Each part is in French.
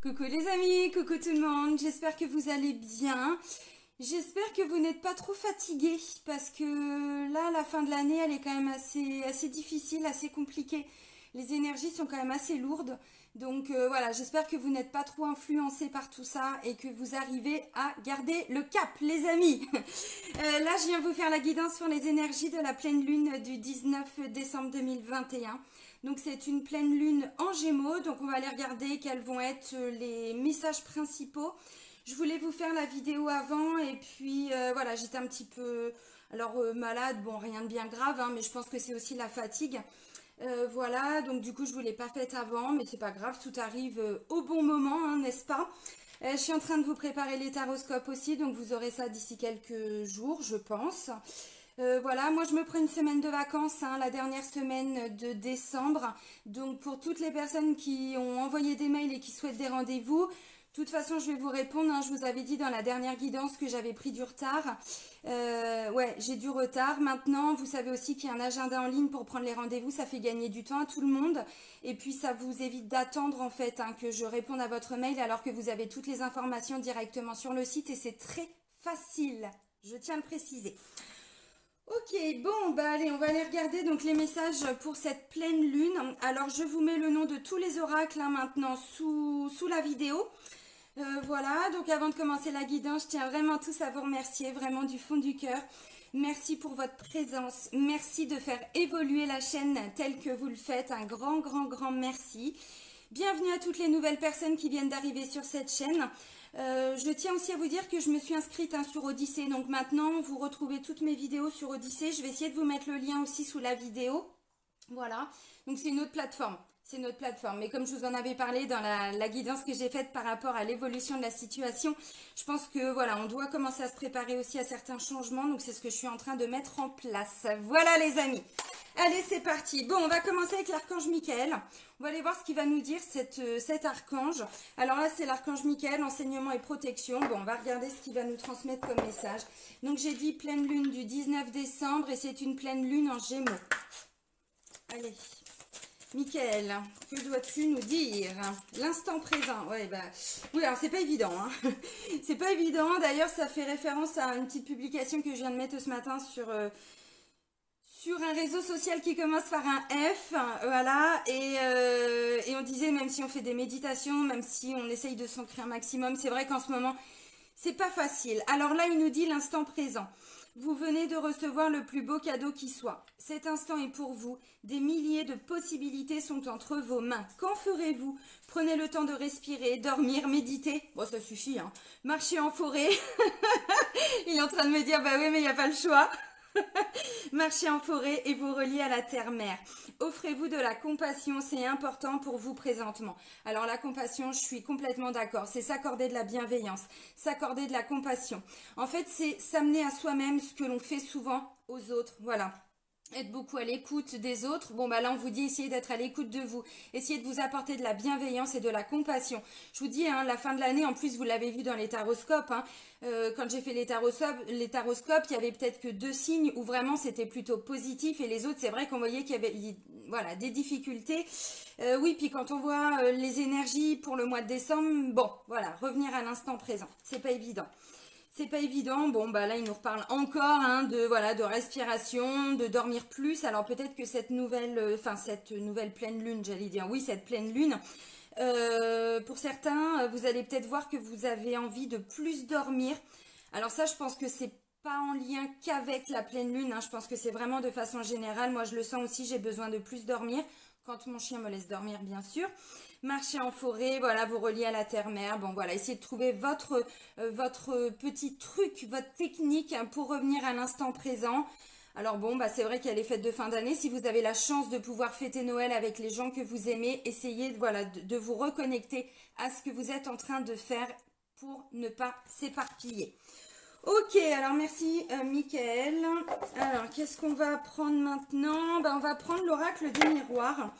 Coucou les amis, coucou tout le monde, j'espère que vous allez bien. J'espère que vous n'êtes pas trop fatigués parce que là, la fin de l'année, elle est quand même assez difficile, assez compliquée. Les énergies sont quand même assez lourdes. Donc voilà, j'espère que vous n'êtes pas trop influencés par tout ça et que vous arrivez à garder le cap, les amis. Là, je viens vous faire la guidance sur les énergies de la pleine lune du 19 décembre 2021. Donc c'est une pleine lune en Gémeaux, donc on va aller regarder quels vont être les messages principaux. Je voulais vous faire la vidéo avant et puis voilà, j'étais un petit peu malade, bon rien de bien grave, hein, mais je pense que c'est aussi la fatigue. Voilà, donc du coup je ne vous l'ai pas faite avant, mais c'est pas grave, tout arrive au bon moment, hein, n'est-ce pas? Je suis en train de vous préparer les taroscopes aussi, donc vous aurez ça d'ici quelques jours, je pense. Voilà, moi je me prends une semaine de vacances, hein, la dernière semaine de décembre. Donc pour toutes les personnes qui ont envoyé des mails et qui souhaitent des rendez-vous, de toute façon je vais vous répondre, hein. Je vous avais dit dans la dernière guidance que j'avais pris du retard. Ouais, j'ai du retard. Maintenant, vous savez aussi qu'il y a un agenda en ligne pour prendre les rendez-vous, ça fait gagner du temps à tout le monde. Et puis ça vous évite d'attendre en fait, hein, que je réponde à votre mail alors que vous avez toutes les informations directement sur le site et c'est très facile, je tiens à le préciser. Ok, bon, bah allez, on va aller regarder donc les messages pour cette pleine lune. Alors, je vous mets le nom de tous les oracles, hein, maintenant sous la vidéo. Voilà, donc avant de commencer la guidance, je tiens vraiment tous à vous remercier, vraiment du fond du cœur. Merci pour votre présence, merci de faire évoluer la chaîne telle que vous le faites, un grand merci. Bienvenue à toutes les nouvelles personnes qui viennent d'arriver sur cette chaîne. Je tiens aussi à vous dire que je me suis inscrite, hein, sur Odyssée, donc maintenant vous retrouvez toutes mes vidéos sur Odyssée. Je vais essayer de vous mettre le lien aussi sous la vidéo. Voilà, donc c'est une autre plateforme. C'est notre plateforme. Mais comme je vous en avais parlé dans la guidance que j'ai faite par rapport à l'évolution de la situation, je pense que voilà, on doit commencer à se préparer aussi à certains changements. Donc c'est ce que je suis en train de mettre en place. Voilà les amis. Allez, c'est parti. Bon, on va commencer avec l'archange Michael. On va aller voir ce qu'il va nous dire cet archange. Alors là, c'est l'archange Michael, enseignement et protection. Bon, on va regarder ce qu'il va nous transmettre comme message. Donc j'ai dit pleine lune du 19 décembre et c'est une pleine lune en Gémeaux. Allez. Michael, que dois-tu nous dire? L'instant présent. Ouais, bah, oui, alors c'est pas évident, hein. C'est pas évident. D'ailleurs, ça fait référence à une petite publication que je viens de mettre ce matin sur un réseau social qui commence par un F, voilà, et on disait même si on fait des méditations, même si on essaye de s'ancrer un maximum, c'est vrai qu'en ce moment, c'est pas facile. Alors là, il nous dit l'instant présent. Vous venez de recevoir le plus beau cadeau qui soit. Cet instant est pour vous. Des milliers de possibilités sont entre vos mains. Qu'en ferez-vous? Prenez le temps de respirer, dormir, méditer. Bon, ça suffit, hein. Marcher en forêt. Il est en train de me dire, bah oui, mais il n'y a pas le choix. Marchez en forêt et vous reliez à la terre-mère. Offrez-vous de la compassion, c'est important pour vous présentement. Alors la compassion, je suis complètement d'accord. C'est s'accorder de la bienveillance, s'accorder de la compassion. En fait, c'est s'amener à soi-même ce que l'on fait souvent aux autres. Voilà. Être beaucoup à l'écoute des autres. Bon, bah là, on vous dit essayez d'être à l'écoute de vous. Essayez de vous apporter de la bienveillance et de la compassion. Je vous dis, hein, la fin de l'année, en plus, vous l'avez vu dans les taroscopes. Hein, quand j'ai fait les taroscopes, il y avait peut-être que 2 signes où vraiment c'était plutôt positif. Et les autres, c'est vrai qu'on voyait qu'il y avait voilà, des difficultés. Oui, puis quand on voit les énergies pour le mois de décembre, bon, voilà, revenir à l'instant présent. C'est pas évident. C'est pas évident. Bon, bah là, il nous reparle encore, hein, de respiration, de dormir plus. Alors peut-être que cette nouvelle pleine lune, j'allais dire, oui, cette pleine lune, pour certains, vous allez peut-être voir que vous avez envie de plus dormir. Alors ça, je pense que c'est pas en lien qu'avec la pleine lune, hein. Je pense que c'est vraiment de façon générale. Moi, je le sens aussi, j'ai besoin de plus dormir. Quand mon chien me laisse dormir, bien sûr. Marcher en forêt, voilà, vous reliez à la terre-mère. Bon, voilà, essayez de trouver votre petit truc, votre technique, hein, pour revenir à l'instant présent. Alors bon, bah c'est vrai qu'il y a les fêtes de fin d'année. Si vous avez la chance de pouvoir fêter Noël avec les gens que vous aimez, essayez voilà, de vous reconnecter à ce que vous êtes en train de faire pour ne pas s'éparpiller. Ok, alors merci Michael. Alors, qu'est-ce qu'on va prendre maintenant? Ben, on va prendre l'oracle des miroirs.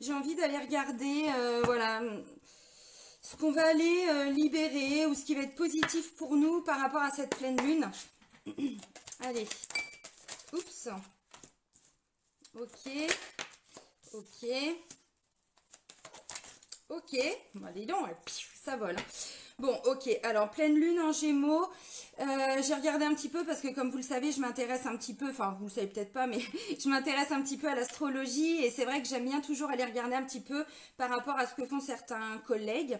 J'ai envie d'aller regarder, voilà, ce qu'on va aller libérer ou ce qui va être positif pour nous par rapport à cette pleine lune. Allez, oups. Ok, ok. Ok, bon, dis donc, ça vole. Bon, ok, alors pleine lune en Gémeaux, j'ai regardé un petit peu parce que comme vous le savez, je m'intéresse un petit peu, enfin vous le savez peut-être pas, mais je m'intéresse un petit peu à l'astrologie et c'est vrai que j'aime bien toujours aller regarder un petit peu par rapport à ce que font certains collègues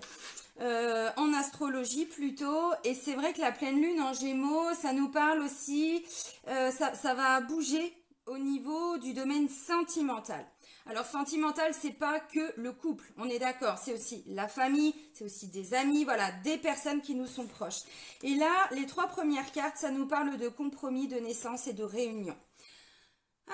en astrologie plutôt. Et c'est vrai que la pleine lune en Gémeaux, ça nous parle aussi, ça va bouger au niveau du domaine sentimental. Alors sentimental, c'est pas que le couple, on est d'accord, c'est aussi la famille, c'est aussi des amis, voilà, des personnes qui nous sont proches. Et là, les 3 premières cartes, ça nous parle de compromis, de naissance et de réunion.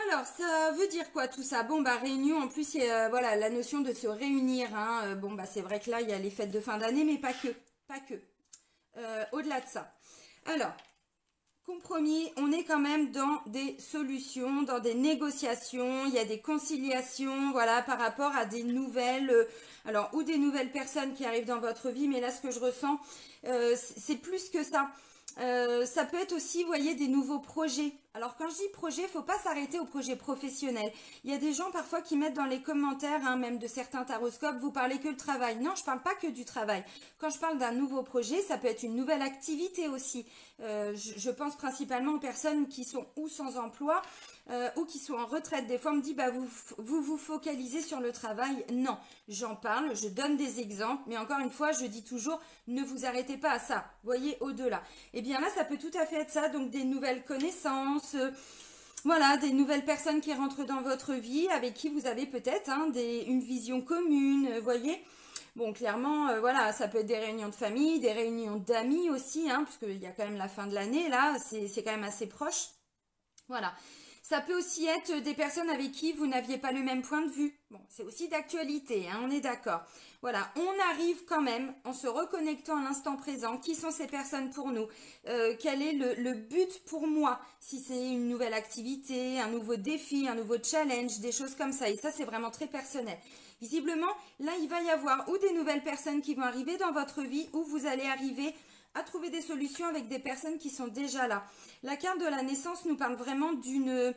Alors, ça veut dire quoi tout ça? Bon, bah réunion, en plus, il y a, voilà, la notion de se réunir, hein. Bon, bah c'est vrai que là, il y a les fêtes de fin d'année, mais pas que, pas que. Au-delà de ça. Alors, compromis, on est quand même dans des solutions, dans des négociations, il y a des conciliations, voilà, par rapport à des nouvelles, alors, ou des nouvelles personnes qui arrivent dans votre vie, mais là, ce que je ressens, c'est plus que ça. Ça peut être aussi, vous voyez, des nouveaux projets. Alors quand je dis projet, il ne faut pas s'arrêter au projet professionnel. Il y a des gens parfois qui mettent dans les commentaires, hein, même de certains taroscopes, vous parlez que le travail. Non, je ne parle pas que du travail. Quand je parle d'un nouveau projet, ça peut être une nouvelle activité aussi. Je pense principalement aux personnes qui sont ou sans emploi ou qui sont en retraite. Des fois, on me dit, bah, vous focalisez sur le travail. Non, j'en parle, je donne des exemples, mais encore une fois, je dis toujours, ne vous arrêtez pas à ça. Voyez au-delà. Et bien là, ça peut tout à fait être ça, donc des nouvelles connaissances, voilà, des nouvelles personnes qui rentrent dans votre vie, avec qui vous avez peut-être hein, une vision commune, voyez. Bon, clairement, voilà, ça peut être des réunions de famille, des réunions d'amis aussi, hein, parce qu'il y a quand même la fin de l'année, là, c'est quand même assez proche. Voilà. Ça peut aussi être des personnes avec qui vous n'aviez pas le même point de vue. Bon, c'est aussi d'actualité, hein, on est d'accord. Voilà, on arrive quand même en se reconnectant à l'instant présent. Qui sont ces personnes pour nous? Quel est le but pour moi? Si c'est une nouvelle activité, un nouveau défi, un nouveau challenge, des choses comme ça. Et ça, c'est vraiment très personnel. Visiblement, là, il va y avoir ou des nouvelles personnes qui vont arriver dans votre vie, ou vous allez arriver à trouver des solutions avec des personnes qui sont déjà là. La carte de la naissance nous parle vraiment d'une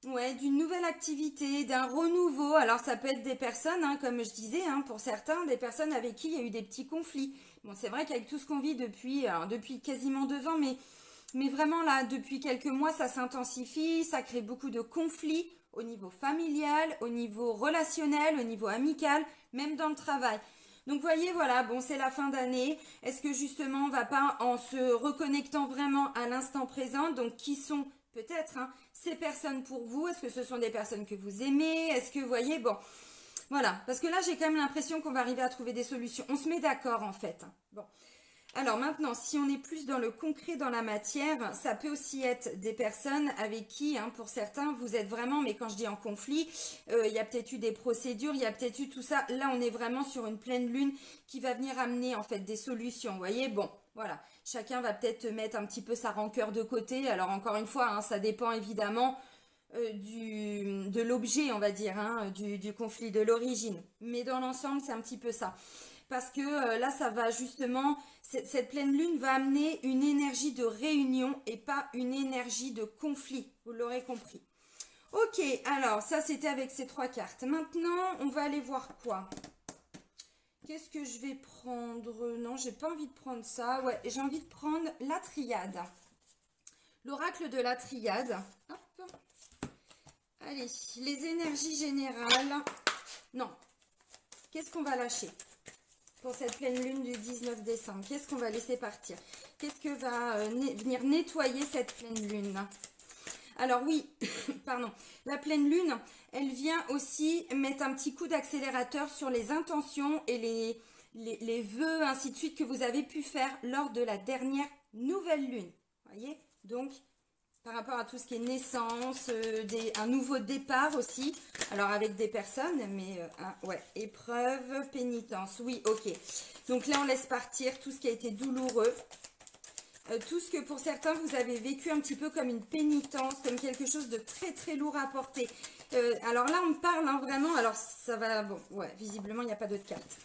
nouvelle activité, d'un renouveau. Alors ça peut être des personnes, hein, comme je disais, hein, pour certains, des personnes avec qui il y a eu des petits conflits. Bon, c'est vrai qu'avec tout ce qu'on vit depuis quasiment 2 ans, mais vraiment là, depuis quelques mois, ça s'intensifie, ça crée beaucoup de conflits au niveau familial, au niveau relationnel, au niveau amical, même dans le travail. Donc voyez, voilà, bon, c'est la fin d'année. Est-ce que justement, on va pas en se reconnectant vraiment à l'instant présent, donc qui sont peut-être hein, ces personnes pour vous? Est-ce que ce sont des personnes que vous aimez? Est-ce que vous voyez, bon, voilà, parce que là, j'ai quand même l'impression qu'on va arriver à trouver des solutions. On se met d'accord en fait. Bon. Alors maintenant, si on est plus dans le concret, dans la matière, ça peut aussi être des personnes avec qui, hein, pour certains, vous êtes vraiment, mais quand je dis en conflit, il y a peut-être eu des procédures, il y a peut-être eu tout ça. Là, on est vraiment sur une pleine lune qui va venir amener en fait des solutions. Vous voyez, bon, voilà. Chacun va peut-être mettre un petit peu sa rancœur de côté. Alors encore une fois, hein, ça dépend évidemment de l'objet, on va dire, hein, du conflit, de l'origine. Mais dans l'ensemble, c'est un petit peu ça. Parce que là, ça va justement, cette pleine lune va amener une énergie de réunion et pas une énergie de conflit. Vous l'aurez compris. Ok, alors ça c'était avec ces 3 cartes. Maintenant, on va aller voir quoi? Qu'est-ce que je vais prendre? Non, j'ai pas envie de prendre ça. Ouais, j'ai envie de prendre la triade. L'oracle de la triade. Hop. Allez, les énergies générales. Non. Qu'est-ce qu'on va lâcher pour cette pleine lune du 19 décembre? Qu'est-ce qu'on va laisser partir? Qu'est-ce que va venir nettoyer cette pleine lune? Alors oui, pardon, la pleine lune, elle vient aussi mettre un petit coup d'accélérateur sur les intentions et les vœux, ainsi de suite, que vous avez pu faire lors de la dernière nouvelle lune. Voyez? Donc, par rapport à tout ce qui est naissance, un nouveau départ aussi. Alors avec des personnes, mais ouais, épreuve, pénitence, oui, ok. Donc là, on laisse partir tout ce qui a été douloureux. Tout ce que pour certains, vous avez vécu un petit peu comme une pénitence, comme quelque chose de très très lourd à porter. Alors là, on parle hein, vraiment, alors ça va, bon, ouais, visiblement, il n'y a pas d'autres cartes.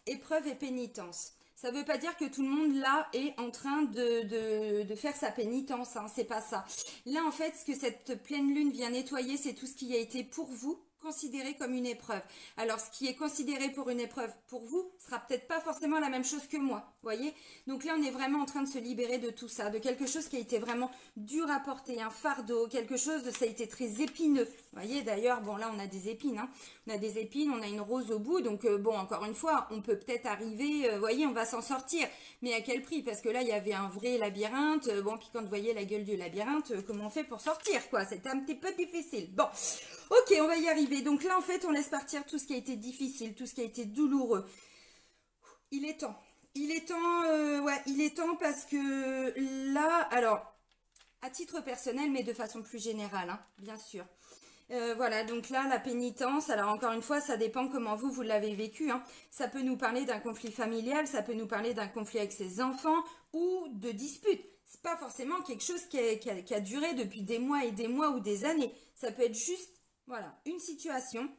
Épreuve et pénitence. Ça ne veut pas dire que tout le monde là est en train de faire sa pénitence, hein, c'est pas ça. Là en fait, ce que cette pleine lune vient nettoyer, c'est tout ce qui a été pour vous considéré comme une épreuve. Alors, ce qui est considéré pour une épreuve pour vous sera peut-être pas forcément la même chose que moi, voyez. Donc là, on est vraiment en train de se libérer de tout ça, de quelque chose qui a été vraiment dur à porter, un fardeau, quelque chose de ça a été très épineux. Vous voyez, d'ailleurs, bon là, on a des épines, hein. On a des épines, on a une rose au bout, donc bon, encore une fois, on peut peut-être arriver, vous voyez, on va s'en sortir, mais à quel prix? Parce que là, il y avait un vrai labyrinthe, bon, puis quand vous voyez la gueule du labyrinthe, comment on fait pour sortir, quoi? C'était un petit peu difficile. Bon, ok, on va y arriver. Donc là, en fait, on laisse partir tout ce qui a été difficile, tout ce qui a été douloureux. Il est temps. Il est temps, ouais, il est temps parce que là, alors, à titre personnel, mais de façon plus générale, hein, bien sûr. Voilà, donc là, la pénitence, alors encore une fois, ça dépend comment vous l'avez vécu, hein. Ça peut nous parler d'un conflit familial, ça peut nous parler d'un conflit avec ses enfants ou de disputes. C'est pas forcément quelque chose qui a duré depuis des mois et des mois ou des années. Ça peut être juste, voilà, une situation,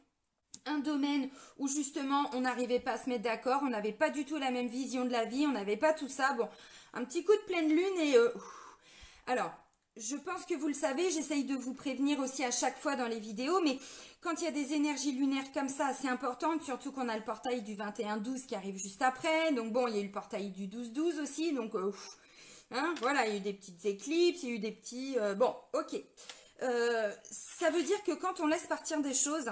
un domaine où justement on n'arrivait pas à se mettre d'accord, on n'avait pas du tout la même vision de la vie, on n'avait pas tout ça. Bon, un petit coup de pleine lune et... Alors, je pense que vous le savez, j'essaye de vous prévenir aussi à chaque fois dans les vidéos, mais quand il y a des énergies lunaires comme ça assez importantes, surtout qu'on a le portail du 21-12 qui arrive juste après, donc bon, il y a eu le portail du 12-12 aussi, donc hein, voilà, il y a eu des petites éclipses, il y a eu des petits... bon, ok. Ça veut dire que quand on laisse partir des choses...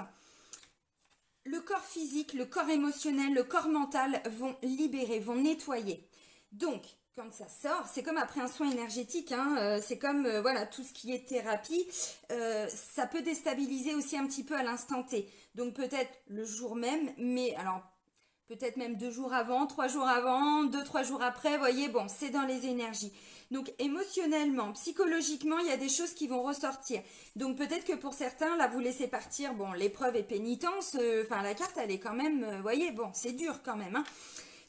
Le corps physique, le corps émotionnel, le corps mental vont libérer, vont nettoyer. Donc, quand ça sort, c'est comme après un soin énergétique, hein, c'est comme voilà tout ce qui est thérapie, ça peut déstabiliser aussi un petit peu à l'instant T. Donc peut-être le jour même, mais alors peut-être même 2 jours avant, 3 jours avant, 2-3 jours après, vous voyez, bon, c'est dans les énergies. Donc émotionnellement, psychologiquement, il y a des choses qui vont ressortir. Donc peut-être que pour certains, là, vous laissez partir, bon, l'épreuve et pénitence, enfin la carte, elle est quand même, vous voyez, bon, c'est dur quand même, hein.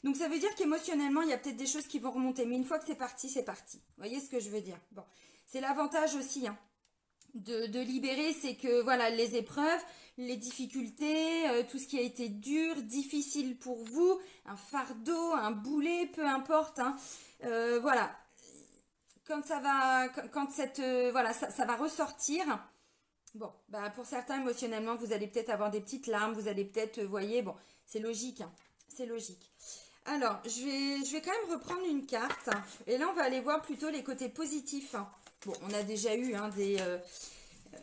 Donc ça veut dire qu'émotionnellement, il y a peut-être des choses qui vont remonter. Mais une fois que c'est parti, c'est parti. Vous voyez ce que je veux dire? Bon, c'est l'avantage aussi, hein, de libérer, c'est que voilà, les épreuves, les difficultés, tout ce qui a été dur, difficile pour vous, un fardeau, un boulet, peu importe, hein, voilà, quand ça va, quand cette, voilà, ça va ressortir. Bon, bah pour certains émotionnellement, vous allez peut-être avoir des petites larmes, vous allez peut-être, voyez, bon, c'est logique, hein, c'est logique. Alors, je vais quand même reprendre une carte, et là on va aller voir plutôt les côtés positifs. Bon, on a déjà eu hein,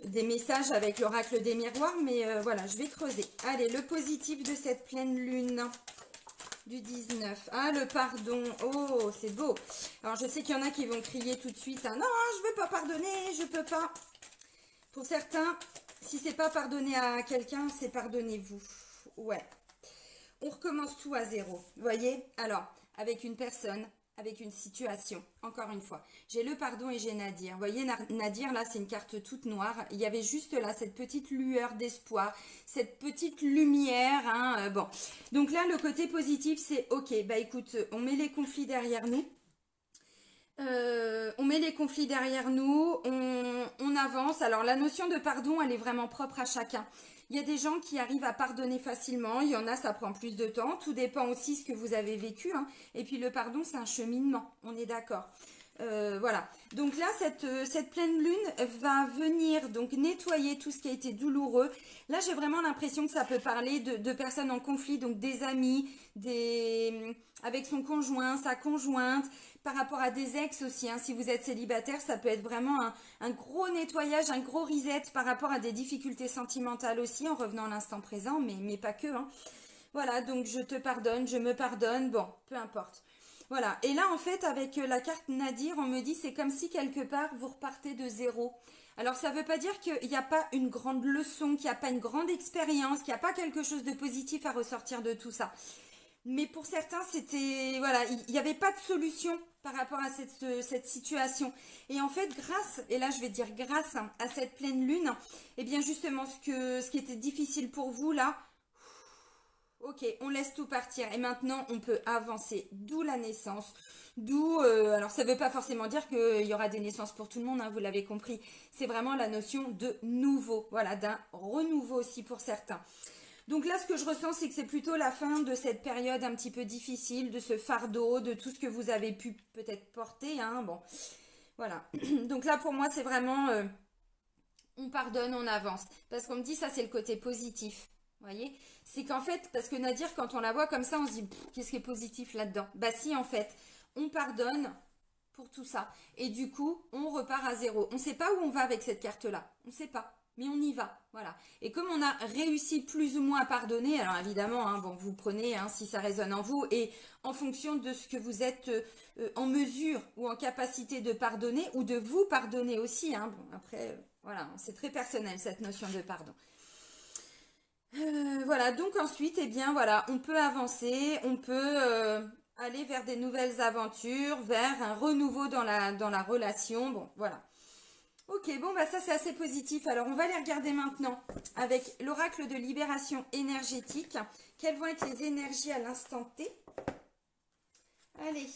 des messages avec l'oracle des miroirs, mais voilà, je vais creuser. Allez, le positif de cette pleine lune du 19. Ah, le pardon. Oh, c'est beau. Alors, je sais qu'il y en a qui vont crier tout de suite. Hein, non, je ne veux pas pardonner, je peux pas. Pour certains, si c'est pas pardonner à quelqu'un, c'est pardonnez-vous. Ouais. On recommence tout à zéro. Vous voyez? Alors, avec une personne, avec une situation, encore une fois. J'ai le pardon et j'ai Nadir. Vous voyez, Nadir, là, c'est une carte toute noire. Il y avait juste là, cette petite lueur d'espoir, cette petite lumière. Hein, bon. Donc là, le côté positif, c'est ok, bah écoute, on met les conflits derrière nous. On met les conflits derrière nous, on avance. Alors la notion de pardon, elle est vraiment propre à chacun. Il y a des gens qui arrivent à pardonner facilement, il y en a, ça prend plus de temps. Tout dépend aussi ce que vous avez vécu, hein. Et puis le pardon, c'est un cheminement, on est d'accord. Voilà. Donc là, cette pleine lune va venir donc nettoyer tout ce qui a été douloureux. Là, j'ai vraiment l'impression que ça peut parler de personnes en conflit, donc des amis, avec son conjoint, sa conjointe, par rapport à des ex aussi, hein. Si vous êtes célibataire, ça peut être vraiment un gros nettoyage, un gros reset par rapport à des difficultés sentimentales aussi, en revenant à l'instant présent, mais pas que, hein. Voilà, donc je te pardonne, je me pardonne, bon, peu importe. Voilà, et là en fait avec la carte Nadir, on me dit c'est comme si quelque part vous repartez de zéro. Alors ça ne veut pas dire qu'il n'y a pas une grande leçon, qu'il n'y a pas une grande expérience, qu'il n'y a pas quelque chose de positif à ressortir de tout ça. Mais pour certains, c'était, voilà, il n'y avait pas de solution par rapport à cette situation. Et en fait, grâce, et là je vais dire grâce à cette pleine lune, eh bien justement ce qui était difficile pour vous là, ok, on laisse tout partir et maintenant on peut avancer, d'où la naissance, d'où, alors ça ne veut pas forcément dire qu'il y aura des naissances pour tout le monde, hein, vous l'avez compris, c'est vraiment la notion de nouveau, voilà, d'un renouveau aussi pour certains. Donc là, ce que je ressens, c'est que c'est plutôt la fin de cette période un petit peu difficile, de ce fardeau, de tout ce que vous avez pu peut-être porter, hein, bon, voilà. Donc là, pour moi, c'est vraiment on pardonne, on avance. Parce qu'on me dit, ça c'est le côté positif. Vous voyez? C'est qu'en fait, parce que Nadir, quand on la voit comme ça, on se dit, qu'est-ce qui est positif là-dedans? Bah si, en fait, on pardonne pour tout ça. Et du coup, on repart à zéro. On ne sait pas où on va avec cette carte-là. On ne sait pas. Mais on y va. Voilà. Et comme on a réussi plus ou moins à pardonner, alors évidemment, hein, bon, vous prenez hein, si ça résonne en vous, et en fonction de ce que vous êtes en mesure ou en capacité de pardonner, ou de vous pardonner aussi. Hein. Bon, après, voilà, c'est très personnel cette notion de pardon. Voilà, donc ensuite, eh bien voilà, on peut avancer, on peut aller vers des nouvelles aventures, vers un renouveau dans la relation. Bon, voilà. Ok, bon, bah ça c'est assez positif. Alors, on va les regarder maintenant avec l'oracle de libération énergétique. Quelles vont être les énergies à l'instant T? Allez,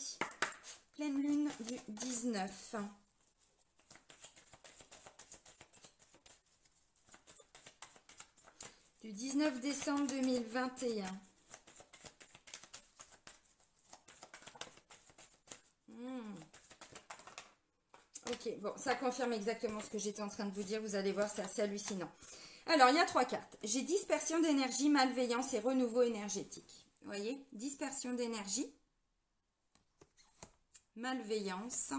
pleine lune du 19. Du 19 décembre 2021. Ok, bon, ça confirme exactement ce que j'étais en train de vous dire. Vous allez voir, c'est assez hallucinant. Alors, il y a 3 cartes. J'ai dispersion d'énergie, malveillance et renouveau énergétique. Vous voyez, dispersion d'énergie, malveillance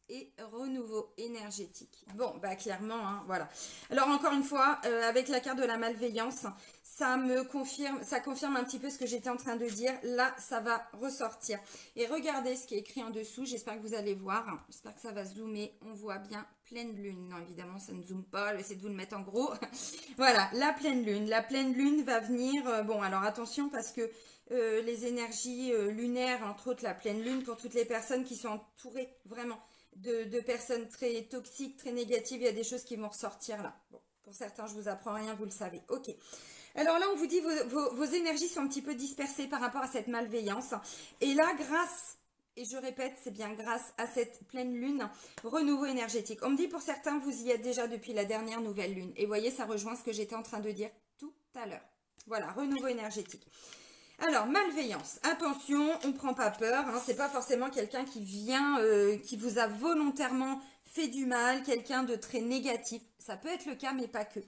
et renouveau énergétique. Bon, bah clairement, hein, voilà. Alors encore une fois, avec la carte de la malveillance, ça confirme un petit peu ce que j'étais en train de dire. Là, ça va ressortir. Et regardez ce qui est écrit en dessous. J'espère que vous allez voir. J'espère que ça va zoomer. On voit bien pleine lune. Non, évidemment, ça ne zoome pas. J'essaie de vous le mettre en gros. Voilà, la pleine lune. La pleine lune va venir. Bon, alors attention parce que les énergies lunaires, entre autres la pleine lune, pour toutes les personnes qui sont entourées vraiment de personnes très toxiques, très négatives, il y a des choses qui vont ressortir là. Bon, pour certains, je vous apprends rien, vous le savez. Ok. Alors là, on vous dit vos énergies sont un petit peu dispersées par rapport à cette malveillance. Et là, grâce, et je répète, c'est bien grâce à cette pleine lune, renouveau énergétique. On me dit pour certains, vous y êtes déjà depuis la dernière nouvelle lune. Et voyez, ça rejoint ce que j'étais en train de dire tout à l'heure. Voilà, renouveau énergétique. Alors, malveillance. Attention, on ne prend pas peur. Hein, c'est pas forcément quelqu'un qui vient, qui vous a volontairement fait du mal, quelqu'un de très négatif. Ça peut être le cas, mais pas que.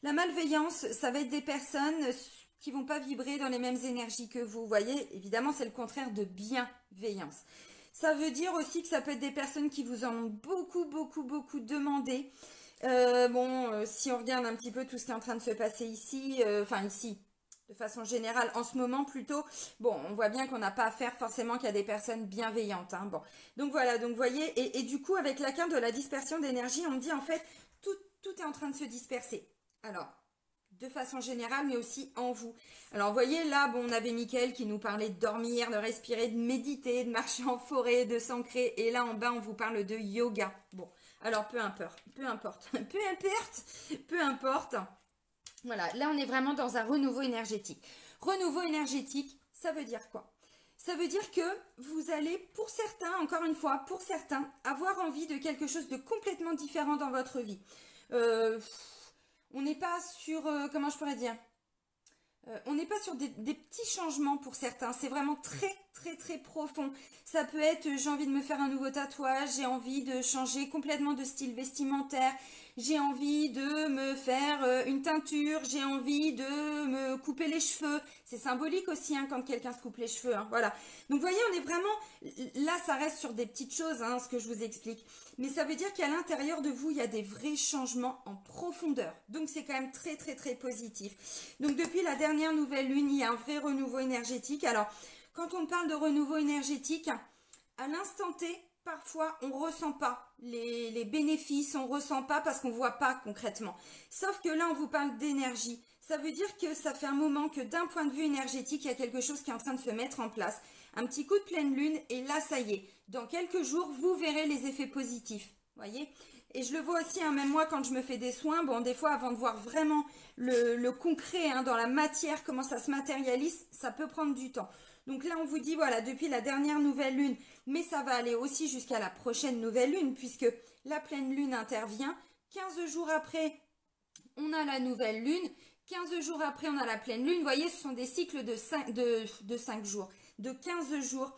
La malveillance, ça va être des personnes qui vont pas vibrer dans les mêmes énergies que vous. Vous voyez, évidemment, c'est le contraire de bienveillance. Ça veut dire aussi que ça peut être des personnes qui vous en ont beaucoup, beaucoup, beaucoup demandé. Si on regarde un petit peu tout ce qui est en train de se passer ici, ici, de façon générale, en ce moment plutôt, bon, on voit bien qu'on n'a pas affaire forcément qu'à des personnes bienveillantes. Hein, bon, donc voilà, donc vous voyez, et du coup, avec la carte de la dispersion d'énergie, on me dit en fait, tout est en train de se disperser. Alors, de façon générale, mais aussi en vous. Alors, vous voyez, là, bon, on avait Mickaël qui nous parlait de dormir, de respirer, de méditer, de marcher en forêt, de s'ancrer. Et là, en bas, on vous parle de yoga. Bon, alors, peu importe. Voilà, là, on est vraiment dans un renouveau énergétique. Renouveau énergétique, ça veut dire quoi? Ça veut dire que vous allez, pour certains, encore une fois, pour certains, avoir envie de quelque chose de complètement différent dans votre vie. On n'est pas sur, comment je pourrais dire, on n'est pas sur des petits changements pour certains. C'est vraiment très, très, très profond. Ça peut être, j'ai envie de me faire un nouveau tatouage, j'ai envie de changer complètement de style vestimentaire, j'ai envie de me faire une teinture, j'ai envie de me couper les cheveux. C'est symbolique aussi hein, quand quelqu'un se coupe les cheveux. Hein, voilà. Donc, vous voyez, on est vraiment... Là, ça reste sur des petites choses, hein, ce que je vous explique. Mais ça veut dire qu'à l'intérieur de vous, il y a des vrais changements en profondeur. Donc, c'est quand même très, très, très positif. Donc, depuis la dernière nouvelle lune, il y a un vrai renouveau énergétique. Alors, quand on parle de renouveau énergétique, à l'instant T, parfois, on ne ressent pas les bénéfices, on ne ressent pas parce qu'on ne voit pas concrètement. Sauf que là, on vous parle d'énergie. Ça veut dire que ça fait un moment que d'un point de vue énergétique, il y a quelque chose qui est en train de se mettre en place. Un petit coup de pleine lune et là, ça y est. Dans quelques jours, vous verrez les effets positifs. Voyez? Et je le vois aussi, hein, même moi, quand je me fais des soins, bon, des fois, avant de voir vraiment le concret hein, dans la matière, comment ça se matérialise, ça peut prendre du temps. Donc là, on vous dit, voilà, depuis la dernière nouvelle lune, mais ça va aller aussi jusqu'à la prochaine nouvelle lune, puisque la pleine lune intervient. 15 jours après, on a la nouvelle lune. 15 jours après, on a la pleine lune. Vous voyez, ce sont des cycles de 5 jours, de 15 jours.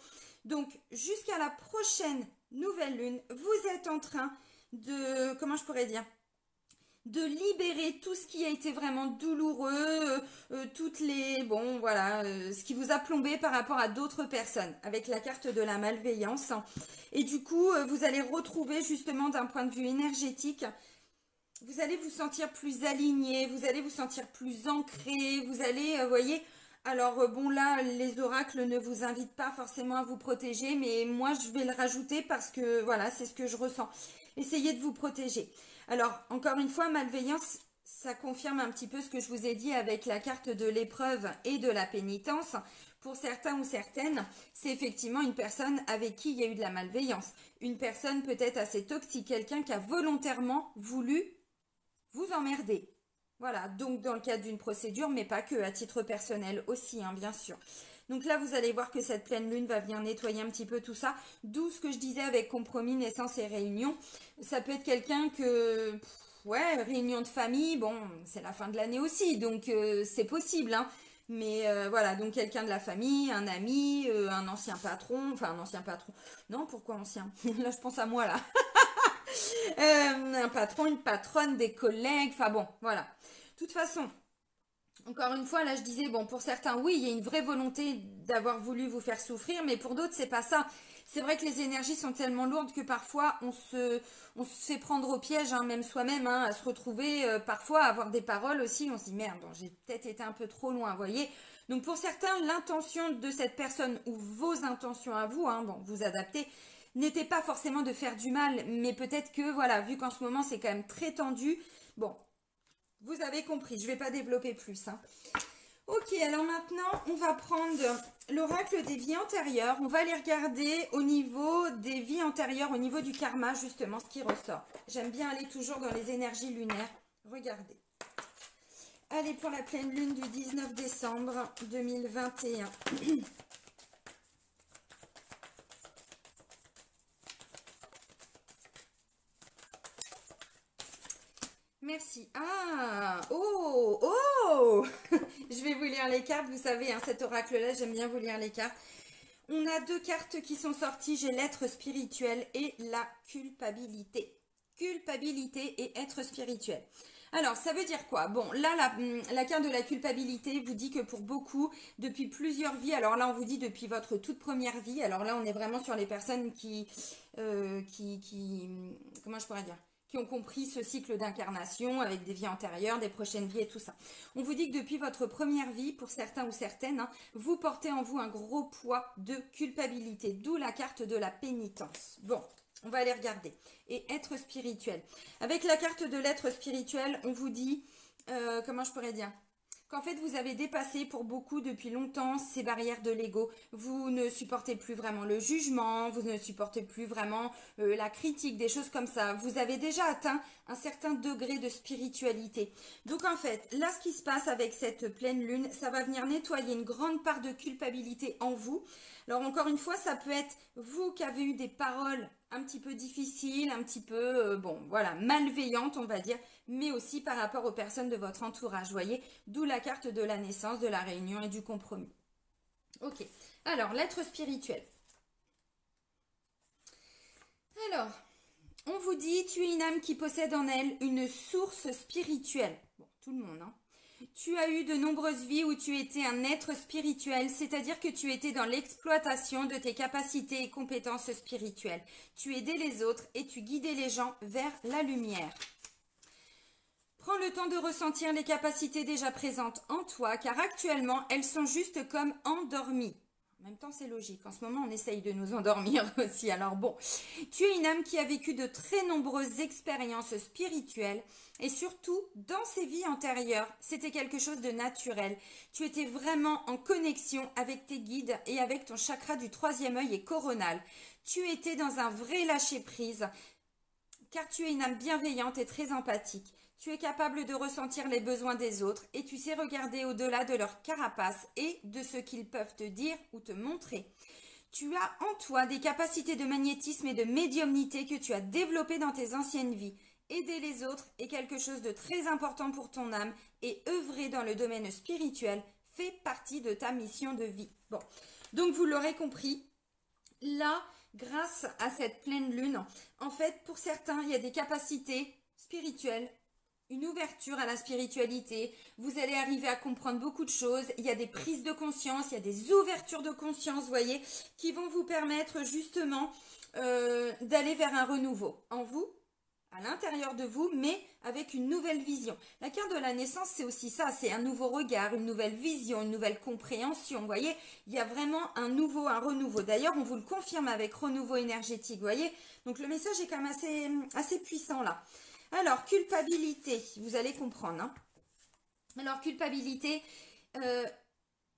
Donc, jusqu'à la prochaine nouvelle lune, vous êtes en train de, comment je pourrais dire, de libérer tout ce qui a été vraiment douloureux, toutes les, bon voilà, ce qui vous a plombé par rapport à d'autres personnes, avec la carte de la malveillance. Et du coup, vous allez retrouver justement d'un point de vue énergétique, vous allez vous sentir plus aligné, vous allez vous sentir plus ancré, vous allez, voyez, alors bon là, les oracles ne vous invitent pas forcément à vous protéger, mais moi je vais le rajouter parce que voilà, c'est ce que je ressens. Essayez de vous protéger. Alors, encore une fois, malveillance, ça confirme un petit peu ce que je vous ai dit avec la carte de l'épreuve et de la pénitence. Pour certains ou certaines, c'est effectivement une personne avec qui il y a eu de la malveillance. Une personne peut-être assez toxique, quelqu'un qui a volontairement voulu vous emmerder. Voilà, donc dans le cadre d'une procédure, mais pas que, à titre personnel aussi, hein, bien sûr. Donc là, vous allez voir que cette pleine lune va venir nettoyer un petit peu tout ça. D'où ce que je disais avec compromis, naissance et réunion. Ça peut être quelqu'un que, ouais, réunion de famille, bon, c'est la fin de l'année aussi, donc c'est possible, hein. Mais voilà, donc quelqu'un de la famille, un ami, un ancien patron, enfin un ancien patron. Non, pourquoi ancien? Là, je pense à moi, là. Un patron, une patronne, des collègues, enfin bon, voilà. De toute façon, encore une fois, là je disais, bon, pour certains, oui, il y a une vraie volonté d'avoir voulu vous faire souffrir, mais pour d'autres, c'est pas ça. C'est vrai que les énergies sont tellement lourdes que parfois on se fait prendre au piège, hein, même soi-même, hein, à se retrouver, parfois à avoir des paroles aussi, on se dit merde, bon, j'ai peut-être été un peu trop loin, vous voyez. Donc pour certains, l'intention de cette personne ou vos intentions à vous, hein, bon, vous adaptez, n'était pas forcément de faire du mal, mais peut-être que, voilà, vu qu'en ce moment c'est quand même très tendu, bon, vous avez compris, je ne vais pas développer plus, hein. Ok, alors maintenant, on va prendre l'oracle des vies antérieures. On va aller regarder au niveau des vies antérieures, au niveau du karma, justement, ce qui ressort. J'aime bien aller toujours dans les énergies lunaires. Regardez. Allez, pour la pleine lune du 19 décembre 2021. Merci. Ah, oh, oh. Je vais vous lire les cartes. Vous savez, hein, cet oracle-là, j'aime bien vous lire les cartes. On a deux cartes qui sont sorties. J'ai l'être spirituel et la culpabilité. Culpabilité et être spirituel. Alors, ça veut dire quoi? Bon, là, la carte de la culpabilité vous dit que pour beaucoup, depuis plusieurs vies, alors là, on vous dit depuis votre toute première vie, alors là, on est vraiment sur les personnes comment je pourrais dire? Qui ont compris ce cycle d'incarnation avec des vies antérieures, des prochaines vies et tout ça. On vous dit que depuis votre première vie, pour certains ou certaines, hein, vous portez en vous un gros poids de culpabilité, d'où la carte de la pénitence. Bon, on va aller regarder. Et être spirituel. Avec la carte de l'être spirituel, on vous dit, comment je pourrais dire? Qu'en fait, vous avez dépassé pour beaucoup depuis longtemps ces barrières de l'ego. Vous ne supportez plus vraiment le jugement, vous ne supportez plus vraiment la critique, des choses comme ça. Vous avez déjà atteint un certain degré de spiritualité. Donc en fait, là, ce qui se passe avec cette pleine lune, ça va venir nettoyer une grande part de culpabilité en vous. Alors encore une fois, ça peut être vous qui avez eu des paroles un petit peu difficiles, un petit peu, bon, voilà, malveillantes, on va dire, mais aussi par rapport aux personnes de votre entourage, voyez, d'où la carte de la naissance, de la réunion et du compromis. Ok, alors, l'être spirituel. Alors, on vous dit, tu es une âme qui possède en elle une source spirituelle. Bon, tout le monde, hein. Tu as eu de nombreuses vies où tu étais un être spirituel, c'est-à-dire que tu étais dans l'exploitation de tes capacités et compétences spirituelles. Tu aidais les autres et tu guidais les gens vers la lumière. Prends le temps de ressentir les capacités déjà présentes en toi, car actuellement, elles sont juste comme endormies. En même temps, c'est logique. En ce moment, on essaye de nous endormir aussi. Alors bon, tu es une âme qui a vécu de très nombreuses expériences spirituelles et surtout, dans ces vies antérieures, c'était quelque chose de naturel. Tu étais vraiment en connexion avec tes guides et avec ton chakra du troisième œil et coronal. Tu étais dans un vrai lâcher-prise, car tu es une âme bienveillante et très empathique. Tu es capable de ressentir les besoins des autres et tu sais regarder au-delà de leur carapace et de ce qu'ils peuvent te dire ou te montrer. Tu as en toi des capacités de magnétisme et de médiumnité que tu as développées dans tes anciennes vies. Aider les autres est quelque chose de très important pour ton âme et œuvrer dans le domaine spirituel fait partie de ta mission de vie. Bon, donc vous l'aurez compris, là, grâce à cette pleine lune, en fait, pour certains, il y a des capacités spirituelles une ouverture à la spiritualité. Vous allez arriver à comprendre beaucoup de choses. Il y a des prises de conscience, il y a des ouvertures de conscience, vous voyez, qui vont vous permettre justement d'aller vers un renouveau en vous, à l'intérieur de vous, mais avec une nouvelle vision. La carte de la naissance, c'est aussi ça, c'est un nouveau regard, une nouvelle vision, une nouvelle compréhension, vous voyez, il y a vraiment un renouveau. D'ailleurs, on vous le confirme avec renouveau énergétique, vous voyez, donc le message est quand même assez puissant là. Alors, culpabilité, vous allez comprendre, hein. Alors, culpabilité,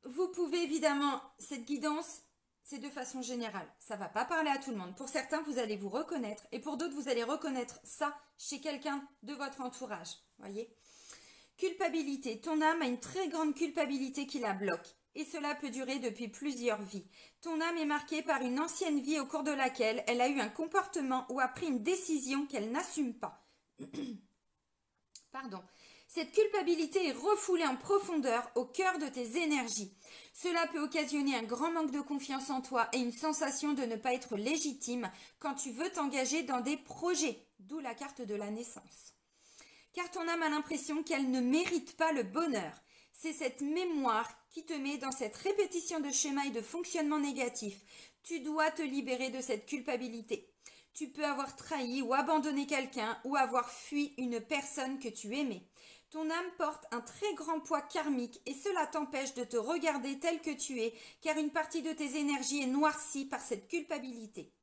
vous pouvez évidemment, cette guidance, c'est de façon générale. Ça ne va pas parler à tout le monde. Pour certains, vous allez vous reconnaître. Et pour d'autres, vous allez reconnaître ça chez quelqu'un de votre entourage. Voyez. Culpabilité. Ton âme a une très grande culpabilité qui la bloque. Et cela peut durer depuis plusieurs vies. Ton âme est marquée par une ancienne vie au cours de laquelle elle a eu un comportement ou a pris une décision qu'elle n'assume pas. Pardon. Cette culpabilité est refoulée en profondeur au cœur de tes énergies. Cela peut occasionner un grand manque de confiance en toi et une sensation de ne pas être légitime quand tu veux t'engager dans des projets, d'où la carte de la naissance. Car ton âme a l'impression qu'elle ne mérite pas le bonheur. C'est cette mémoire qui te met dans cette répétition de schémas et de fonctionnement négatifs. Tu dois te libérer de cette culpabilité. Tu peux avoir trahi ou abandonné quelqu'un ou avoir fui une personne que tu aimais. Ton âme porte un très grand poids karmique et cela t'empêche de te regarder tel que tu es, car une partie de tes énergies est noircie par cette culpabilité.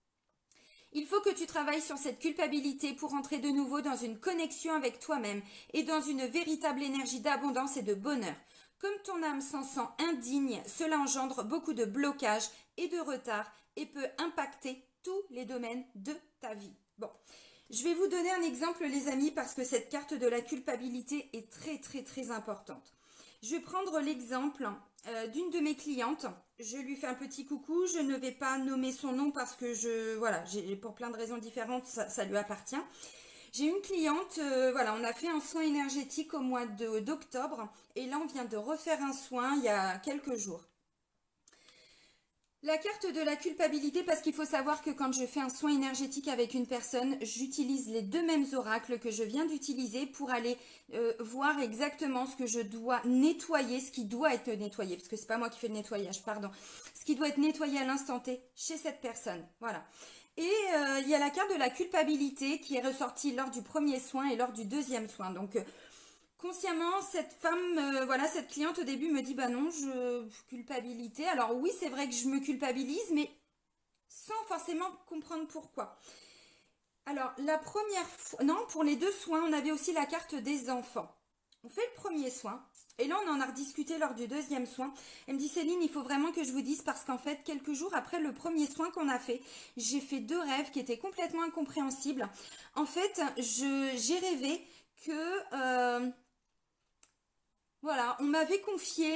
Il faut que tu travailles sur cette culpabilité pour entrer de nouveau dans une connexion avec toi-même et dans une véritable énergie d'abondance et de bonheur. Comme ton âme s'en sent indigne, cela engendre beaucoup de blocages et de retard et peut impacter tous les domaines de ta vie. Bon, je vais vous donner un exemple les amis parce que cette carte de la culpabilité est très importante. Je vais prendre l'exemple d'une de mes clientes. Je lui fais un petit coucou, je ne vais pas nommer son nom parce que voilà, pour plein de raisons différentes, ça lui appartient. J'ai une cliente, voilà, on a fait un soin énergétique au mois d'octobre et là on vient de refaire un soin il y a quelques jours. La carte de la culpabilité, parce qu'il faut savoir que quand je fais un soin énergétique avec une personne, j'utilise les deux mêmes oracles que je viens d'utiliser pour aller voir exactement ce que je dois nettoyer, ce qui doit être nettoyé, parce que c'est pas moi qui fais le nettoyage, pardon. Ce qui doit être nettoyé à l'instant T chez cette personne, voilà. Et il y a la carte de la culpabilité qui est ressortie lors du premier soin et lors du deuxième soin, donc... consciemment, cette femme, voilà, cette cliente au début me dit bah non, je culpabilité. Alors oui, c'est vrai que je me culpabilise, mais sans forcément comprendre pourquoi. Alors la première fois, non, pour les deux soins, on avait aussi la carte des enfants. On fait le premier soin, et là on en a rediscuté lors du deuxième soin. Elle me dit Céline, il faut vraiment que je vous dise parce qu'en fait, quelques jours après le premier soin qu'on a fait, j'ai fait deux rêves qui étaient complètement incompréhensibles. En fait, j'ai rêvé que... voilà, on m'avait confié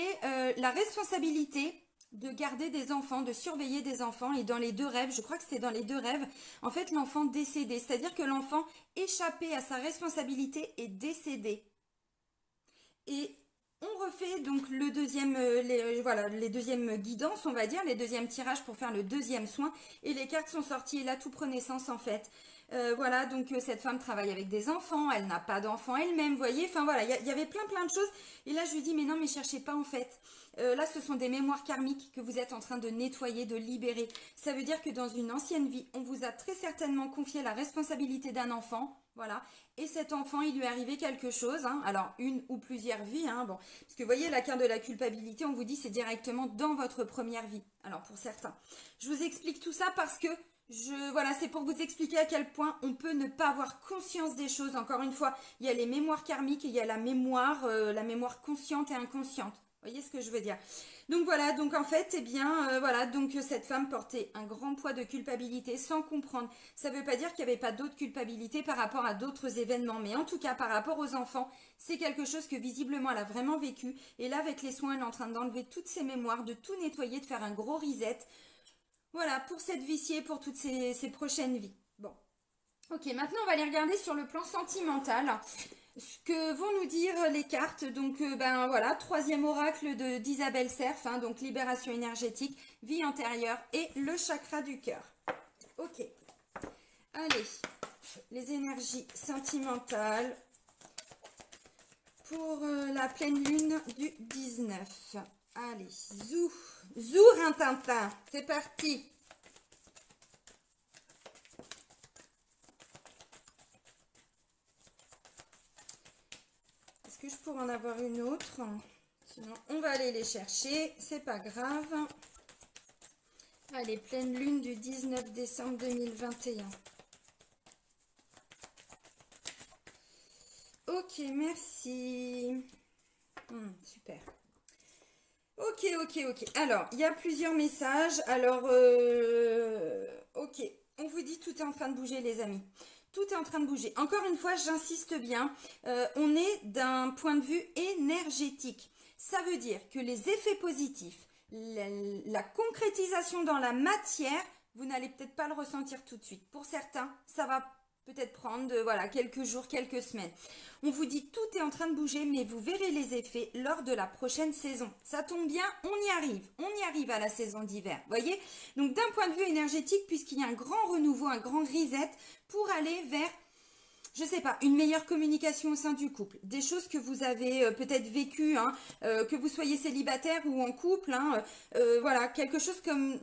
la responsabilité de garder des enfants, de surveiller des enfants. Et dans les deux rêves, je crois que c'était dans les deux rêves, en fait, l'enfant décédé. C'est-à-dire que l'enfant échappé à sa responsabilité est décédé. Et on refait donc le deuxième, voilà, les deuxièmes guidances, on va dire, les deuxièmes tirages pour faire le deuxième soin. Et les cartes sont sorties et là, tout prenait sens en fait. Voilà, donc cette femme travaille avec des enfants, elle n'a pas d'enfants elle-même, vous voyez, enfin voilà, il y avait plein de choses, et là je lui dis, mais non, mais cherchez pas en fait, là ce sont des mémoires karmiques que vous êtes en train de nettoyer, de libérer, ça veut dire que dans une ancienne vie, on vous a très certainement confié la responsabilité d'un enfant, voilà, et cet enfant, il lui est arrivé quelque chose, hein, alors une ou plusieurs vies, hein, bon, parce que vous voyez, la carte de la culpabilité, on vous dit, c'est directement dans votre première vie, alors pour certains. Je vous explique tout ça parce que voilà, c'est pour vous expliquer à quel point on peut ne pas avoir conscience des choses. Encore une fois, il y a les mémoires karmiques et il y a la mémoire consciente et inconsciente. Vous voyez ce que je veux dire? Donc voilà, donc en fait, eh bien, voilà, donc cette femme portait un grand poids de culpabilité sans comprendre. Ça ne veut pas dire qu'il n'y avait pas d'autres culpabilités par rapport à d'autres événements, mais en tout cas, par rapport aux enfants, c'est quelque chose que visiblement elle a vraiment vécu. Et là, avec les soins, elle est en train d'enlever toutes ses mémoires, de tout nettoyer, de faire un gros reset. Voilà, pour cette vie-ci et pour toutes ces prochaines vies. Bon, ok, maintenant on va aller regarder sur le plan sentimental ce que vont nous dire les cartes. Donc, ben voilà, troisième oracle d'Isabelle Cerf, hein, donc libération énergétique, vie antérieure et le chakra du cœur. Ok, allez, les énergies sentimentales pour la pleine lune du 19. Allez, zou, zou Rintintin, c'est parti. Est-ce que je pourrais en avoir une autre? Sinon, on va aller les chercher, c'est pas grave. Allez, pleine lune du 19 décembre 2021. Ok, merci. Super. Ok. Alors, il y a plusieurs messages. Alors, ok. On vous dit tout est en train de bouger, les amis. Tout est en train de bouger. Encore une fois, j'insiste bien. On est d'un point de vue énergétique. Ça veut dire que les effets positifs, la concrétisation dans la matière, vous n'allez peut-être pas le ressentir tout de suite. Pour certains, ça va peut-être prendre voilà, quelques jours, quelques semaines. On vous dit tout est en train de bouger, mais vous verrez les effets lors de la prochaine saison. Ça tombe bien, on y arrive à la saison d'hiver, voyez. Donc d'un point de vue énergétique, puisqu'il y a un grand renouveau, un grand reset, pour aller vers, je sais pas, une meilleure communication au sein du couple. Des choses que vous avez peut-être vécues, hein, que vous soyez célibataire ou en couple, hein, voilà, quelque chose comme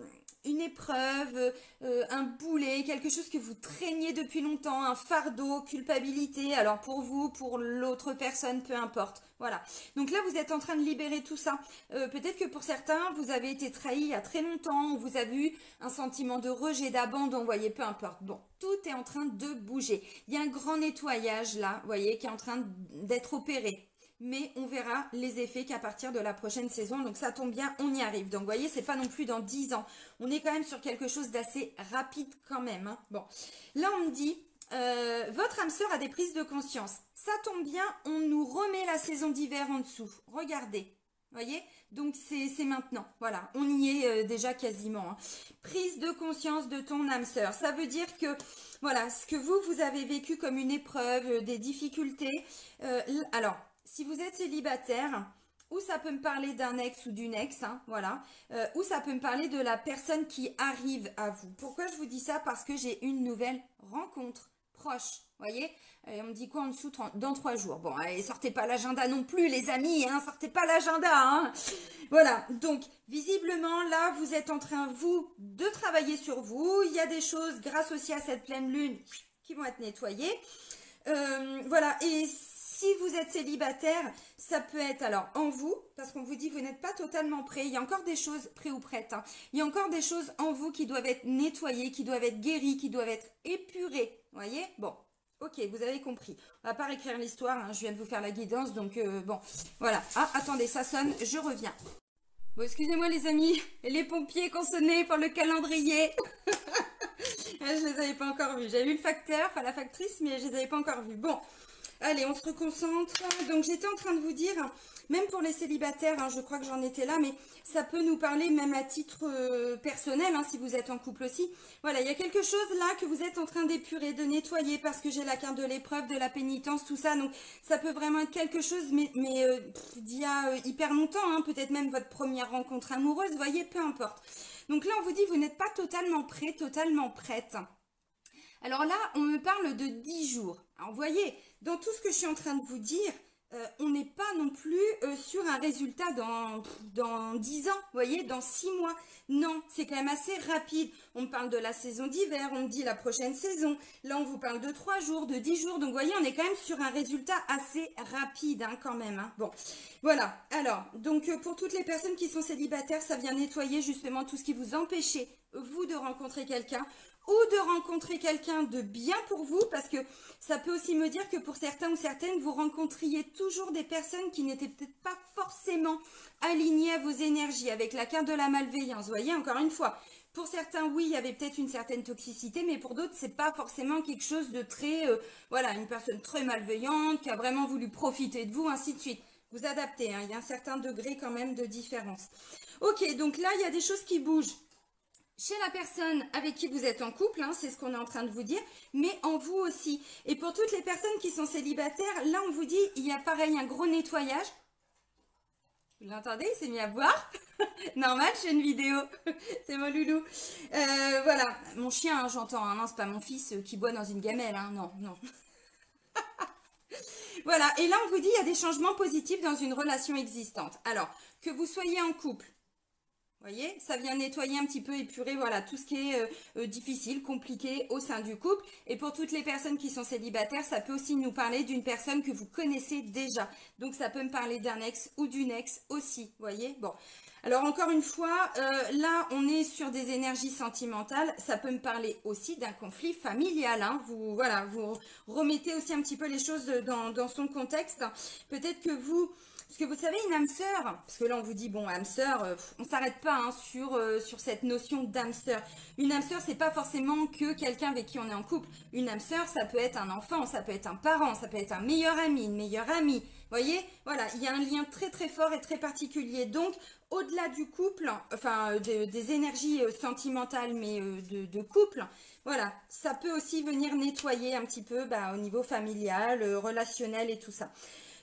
une épreuve, un boulet, quelque chose que vous traîniez depuis longtemps, un fardeau, culpabilité, alors pour vous, pour l'autre personne, peu importe. Voilà. Donc là, vous êtes en train de libérer tout ça. Peut-être que pour certains, vous avez été trahi il y a très longtemps, ou vous avez eu un sentiment de rejet, d'abandon, vous voyez, peu importe. Bon, tout est en train de bouger. Il y a un grand nettoyage là, vous voyez, qui est en train d'être opéré. Mais on verra les effets qu'à partir de la prochaine saison. Donc ça tombe bien, on y arrive. Donc vous voyez, c'est pas non plus dans 10 ans. On est quand même sur quelque chose d'assez rapide quand même. Hein. Bon, là on me dit, votre âme sœur a des prises de conscience. Ça tombe bien, on nous remet la saison d'hiver en dessous. Regardez, voyez. Donc c'est maintenant, voilà, on y est déjà quasiment. Hein. Prise de conscience de ton âme sœur. Ça veut dire que, voilà, ce que vous avez vécu comme une épreuve, des difficultés. Alors, si vous êtes célibataire, ou ça peut me parler d'un ex ou d'une ex, hein, voilà, ou ça peut me parler de la personne qui arrive à vous. Pourquoi je vous dis ça? Parce que j'ai une nouvelle rencontre proche, voyez. Et on me dit quoi en dessous? Dans 3 jours. Bon, allez, sortez pas l'agenda non plus, les amis, hein, sortez pas l'agenda, hein. Voilà, donc, visiblement, là, vous êtes en train, vous, de travailler sur vous. Il y a des choses, grâce aussi à cette pleine lune, qui vont être nettoyées. Voilà, et si vous êtes célibataire, ça peut être alors en vous, parce qu'on vous dit vous n'êtes pas totalement prêt. Il y a encore des choses prêtes ou prêtes. Hein. Il y a encore des choses en vous qui doivent être nettoyées, qui doivent être guéries, qui doivent être épurées. Voyez? Bon, ok, vous avez compris. On va pas réécrire l'histoire, hein, je viens de vous faire la guidance, donc bon, voilà. Ah, attendez, ça sonne, je reviens. Bon, excusez-moi les amis, les pompiers qui ont sonné pour le calendrier. Je les avais pas encore vus. J'avais vu le facteur, enfin la factrice, mais je les avais pas encore vus. Bon. Allez, on se reconcentre. Donc, j'étais en train de vous dire, même pour les célibataires, hein, je crois que j'en étais là, mais ça peut nous parler même à titre personnel, hein, si vous êtes en couple aussi. Voilà, il y a quelque chose là que vous êtes en train d'épurer, de nettoyer, parce que j'ai la carte de l'épreuve, de la pénitence, tout ça. Donc, ça peut vraiment être quelque chose, mais d'il y a hyper longtemps, hein, peut-être même votre première rencontre amoureuse, vous voyez, peu importe. Donc là, on vous dit, vous n'êtes pas totalement prêt, totalement prête. Alors là, on me parle de 10 jours. Alors, vous voyez, dans tout ce que je suis en train de vous dire, on n'est pas non plus sur un résultat dans 10 ans, vous voyez, dans 6 mois. Non, c'est quand même assez rapide. On me parle de la saison d'hiver, on me dit la prochaine saison. Là, on vous parle de 3 jours, de 10 jours. Donc, vous voyez, on est quand même sur un résultat assez rapide, hein, quand même. Hein. Bon, voilà. Alors, donc, pour toutes les personnes qui sont célibataires, ça vient nettoyer justement tout ce qui vous empêchait, vous, de rencontrer quelqu'un ou de rencontrer quelqu'un de bien pour vous, parce que ça peut aussi me dire que pour certains ou certaines, vous rencontriez toujours des personnes qui n'étaient peut-être pas forcément alignées à vos énergies, avec la carte de la malveillance. Vous voyez, encore une fois, pour certains, oui, il y avait peut-être une certaine toxicité, mais pour d'autres, c'est pas forcément quelque chose de très, voilà, une personne très malveillante, qui a vraiment voulu profiter de vous, ainsi de suite. Vous adaptez, hein, il y a un certain degré quand même de différence. Ok, donc là, il y a des choses qui bougent. Chez la personne avec qui vous êtes en couple, hein, c'est ce qu'on est en train de vous dire, mais en vous aussi. Et pour toutes les personnes qui sont célibataires, là on vous dit, il y a pareil un gros nettoyage. Vous l'entendez? Il s'est mis à boire. Normal, je fais une vidéo. C'est mon loulou. Voilà, mon chien, hein, j'entends, hein, non, c'est pas mon fils qui boit dans une gamelle, hein, non, non. Voilà, et là on vous dit il y a des changements positifs dans une relation existante. Alors, que vous soyez en couple, vous voyez, ça vient nettoyer un petit peu, épurer, voilà, tout ce qui est difficile, compliqué au sein du couple. Et pour toutes les personnes qui sont célibataires, ça peut aussi nous parler d'une personne que vous connaissez déjà. Donc ça peut me parler d'un ex ou d'une ex aussi, vous voyez. Bon, alors encore une fois, là on est sur des énergies sentimentales. Ça peut me parler aussi d'un conflit familial. Hein. Vous, voilà, vous remettez aussi un petit peu les choses dans son contexte. Peut-être que vous... Parce que vous savez, une âme sœur, parce que là on vous dit, bon, âme sœur, on ne s'arrête pas hein, sur cette notion d'âme sœur. Une âme sœur, c'est pas forcément que quelqu'un avec qui on est en couple. Une âme sœur, ça peut être un enfant, ça peut être un parent, ça peut être un meilleur ami, une meilleure amie. Vous voyez, voilà, il y a un lien très très fort et très particulier. Donc, au-delà du couple, enfin des énergies sentimentales, mais de couple, voilà, ça peut aussi venir nettoyer un petit peu au niveau familial, relationnel et tout ça.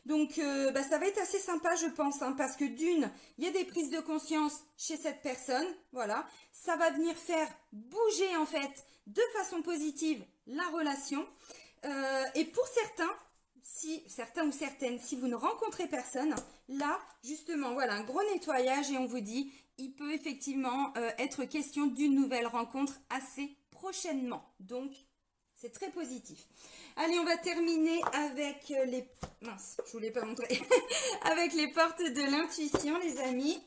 Donc, ça va être assez sympa, je pense, hein, parce que d'une, il y a des prises de conscience chez cette personne, voilà. Ça va venir faire bouger, en fait, de façon positive, la relation. Et pour certains, certains ou certaines, si vous ne rencontrez personne, là, justement, voilà, un gros nettoyage et on vous dit, il peut effectivement être question d'une nouvelle rencontre assez prochainement. Donc, c'est très positif. Allez, on va terminer avec les... Mince, je ne vous l'ai pas montré. Avec les portes de l'intuition, les amis.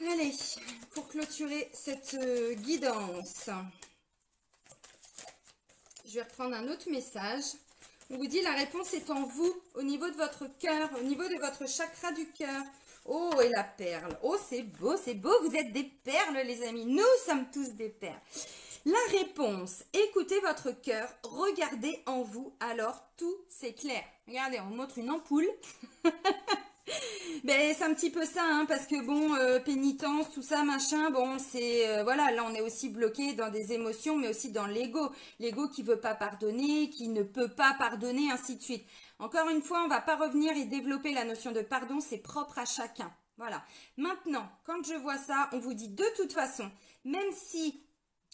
Allez, pour clôturer cette guidance, je vais reprendre un autre message. On vous dit la réponse est en vous, au niveau de votre cœur, au niveau de votre chakra du cœur. Oh, et la perle. Oh, c'est beau, vous êtes des perles, les amis. Nous sommes tous des perles. La réponse, écoutez votre cœur, regardez en vous, alors tout s'éclaire. Regardez, on montre une ampoule. Ben, c'est un petit peu ça, hein, parce que bon, pénitence, tout ça, machin, bon, c'est, voilà, là on est aussi bloqué dans des émotions, mais aussi dans l'ego. L'ego qui veut pas pardonner, qui ne peut pas pardonner, ainsi de suite. Encore une fois, on va pas revenir et développer la notion de pardon, c'est propre à chacun. Voilà. Maintenant, quand je vois ça, on vous dit de toute façon, même si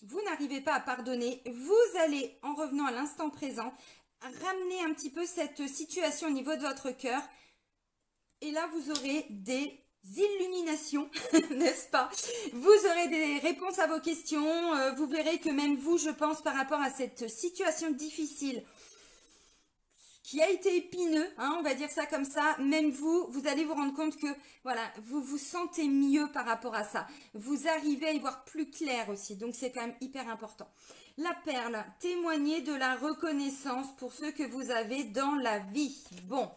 vous n'arrivez pas à pardonner, vous allez, en revenant à l'instant présent, ramener un petit peu cette situation au niveau de votre cœur. Et là, vous aurez des illuminations, n'est-ce pas? Vous aurez des réponses à vos questions. Vous verrez que même vous, je pense, par rapport à cette situation difficile, qui a été épineux, hein, on va dire ça comme ça, même vous, vous allez vous rendre compte que, voilà, vous vous sentez mieux par rapport à ça. Vous arrivez à y voir plus clair aussi, donc c'est quand même hyper important. La perle, témoignez de la reconnaissance pour ce que vous avez dans la vie. Bon,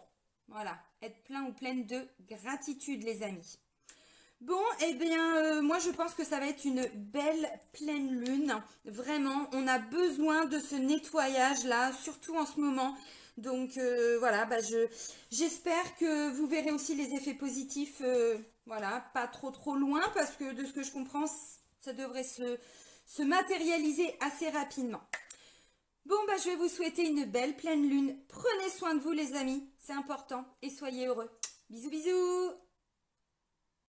voilà, être plein ou pleine de gratitude, les amis. Bon, eh bien, moi je pense que ça va être une belle pleine lune. Vraiment, on a besoin de ce nettoyage-là, surtout en ce moment. Donc voilà, j'espère que vous verrez aussi les effets positifs, voilà, pas trop loin, parce que de ce que je comprends, ça devrait se matérialiser assez rapidement. Bon, je vais vous souhaiter une belle pleine lune. Prenez soin de vous, les amis, c'est important, et soyez heureux. Bisous, bisous!